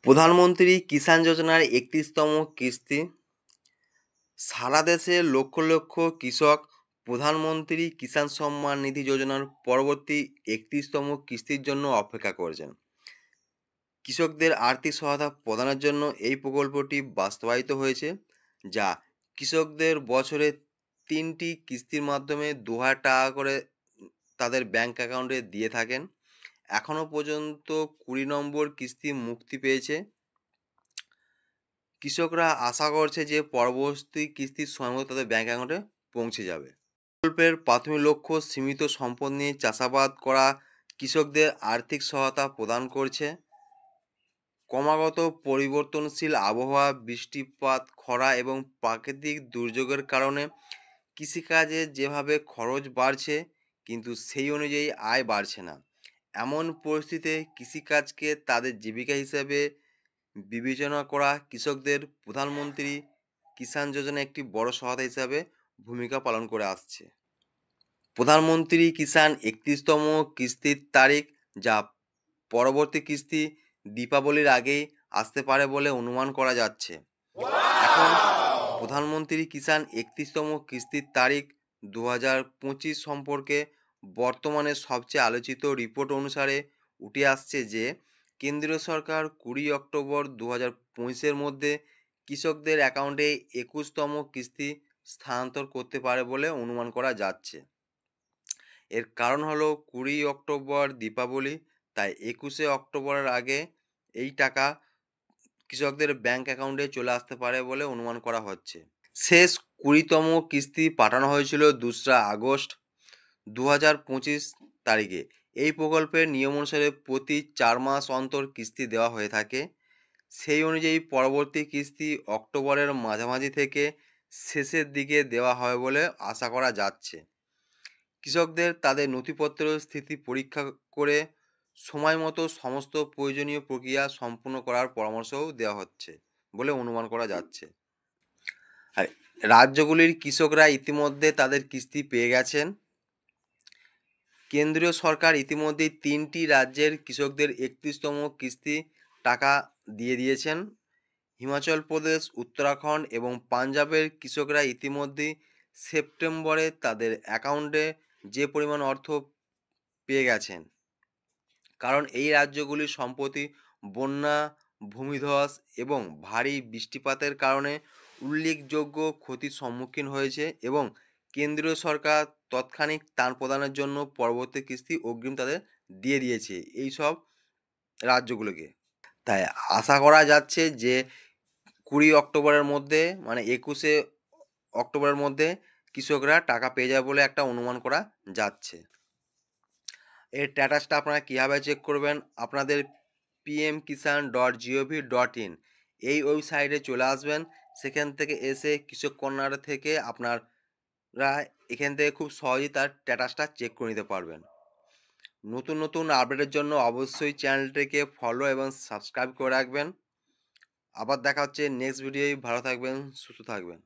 প্রধানমন্ত্রী কিষাণ যোজনার ৩১তম কিস্তি। সারা দেশে লক্ষ লক্ষ কৃষক প্রধানমন্ত্রী কিষাণ সম্মান নিধি যোজনার পরবর্তী ৩১তম কিস্তির জন্য অপেক্ষা করছেন। কৃষকদের আর্থিক সহায়তা প্রদানের জন্য এই প্রকল্পটি বাস্তবায়িত হয়েছে, যা কৃষকদের বছরে ৩টি কিস্তির মাধ্যমে ২,০০০ টাকা করে তাদের ব্যাংক অ্যাকাউন্টে দিয়ে থাকেন। এখনও পর্যন্ত ২০ নম্বর কিস্তি মুক্তি পেয়েছে। কৃষকরা আশা করছে যে পরবর্তী কিস্তির সময়মতো তাদের ব্যাংক অ্যাকাউন্টে পৌঁছে যাবে। প্রকল্পের প্রাথমিক লক্ষ্য সীমিত সম্পদ নিয়ে চাষাবাদ করা কৃষকদের আর্থিক সহায়তা প্রদান করছে। ক্রমাগত পরিবর্তনশীল আবহাওয়া, বৃষ্টিপাত, খরা এবং প্রাকৃতিক দুর্যোগের কারণে কৃষিকাজে যেভাবে খরচ বাড়ছে, কিন্তু সেই অনুযায়ী আয় বাড়ছে না। এমন পরিস্থিতিতে কৃষিকাজকে তাদের জীবিকা হিসেবে বিবেচনা করা কৃষকদের প্রধানমন্ত্রী কিষাণ যোজনা একটি বড় সহায়তা হিসাবে ভূমিকা পালন করে আসছে। প্রধানমন্ত্রী কিষাণ ৩১তম কিস্তির তারিখ, যা পরবর্তী কিস্তি দীপাবলির আগেই আসতে পারে বলে অনুমান করা যাচ্ছে। এখন প্রধানমন্ত্রী কিষাণ ৩১তম কিস্তির তারিখ ২০২৫ সম্পর্কে বর্তমানে সবচেয়ে আলোচিত রিপোর্ট অনুসারে উঠে আসছে যে কেন্দ্রীয় সরকার ২০ অক্টোবর ২০২৫-এর মধ্যে কৃষকদের অ্যাকাউন্টে ২১তম কিস্তি স্থানান্তর করতে পারে বলে অনুমান করা যাচ্ছে। এর কারণ হলো ২০ অক্টোবর দীপাবলি, তাই ২১শে অক্টোবরের আগে এই টাকা কৃষকদের ব্যাংক অ্যাকাউন্টে চলে আসতে পারে বলে অনুমান করা হচ্ছে। শেষ ২০তম কিস্তি পাঠানো হয়েছিল ২রা আগস্ট ২০২৫ তারিখে। এই প্রকল্পের নিয়ম অনুসারে প্রতি ৪ মাস অন্তর কিস্তি দেওয়া হয়ে থাকে। সেই অনুযায়ী পরবর্তী কিস্তি অক্টোবরের মাঝামাঝি থেকে শেষের দিকে দেওয়া হবে বলে আশা করা যাচ্ছে। কৃষকদের তাদের নথিপত্রের স্থিতি পরীক্ষা করে সময় মতো সমস্ত প্রয়োজনীয় প্রক্রিয়া সম্পূর্ণ করার পরামর্শও দেওয়া হচ্ছে বলে অনুমান করা যাচ্ছে। আর রাজ্যগুলির কৃষকরা ইতিমধ্যে তাদের কিস্তি পেয়ে গেছেন। কেন্দ্রীয় সরকার ইতিমধ্যেই 3টি রাজ্যের কৃষকদের 31তম কিস্তি টাকা দিয়ে দিয়েছেন। হিমাচল প্রদেশ, উত্তরাখণ্ড এবং পাঞ্জাবের কৃষকরা ইতিমধ্যেই সেপ্টেম্বরে তাদের অ্যাকাউন্টে যে পরিমাণ অর্থ পেয়ে গেছেন, কারণ এই রাজ্যগুলি সম্প্রতি বন্যা, ভূমিধস এবং ভারী বৃষ্টিপাতের কারণে উল্লেখযোগ্য ক্ষতির সম্মুখীন হয়েছে এবং কেন্দ্রীয় সরকার তাৎক্ষণিক ত্রাণ প্রদানের জন্য পরবর্তী কিস্তি অগ্রিম তাদের দিয়ে দিয়েছে এই সব রাজ্যগুলোকে। তাই আশা করা যাচ্ছে যে ২০ অক্টোবরের মধ্যে, মানে ২১শে অক্টোবরের মধ্যে কৃষকরা টাকা পেয়ে যাবে বলে একটা অনুমান করা যাচ্ছে। এর স্ট্যাটাসটা আপনারা কীভাবে চেক করবেন? আপনাদের pmkisan.gov.in এই ওয়েবসাইটে চলে আসবেন। সেখান থেকে এসে কৃষক কর্নার থেকে আপনারা এখান থেকে খুব সহজেই তার স্ট্যাটাসটা চেক করে নিতে পারবেন। নতুন নতুন আপডেটের জন্য অবশ্যই চ্যানেলটিকে ফলো এবং সাবস্ক্রাইব করে রাখবেন। আবার দেখা হচ্ছে নেক্সট ভিডিওয়। ভালো থাকবেন, সুস্থ থাকবেন।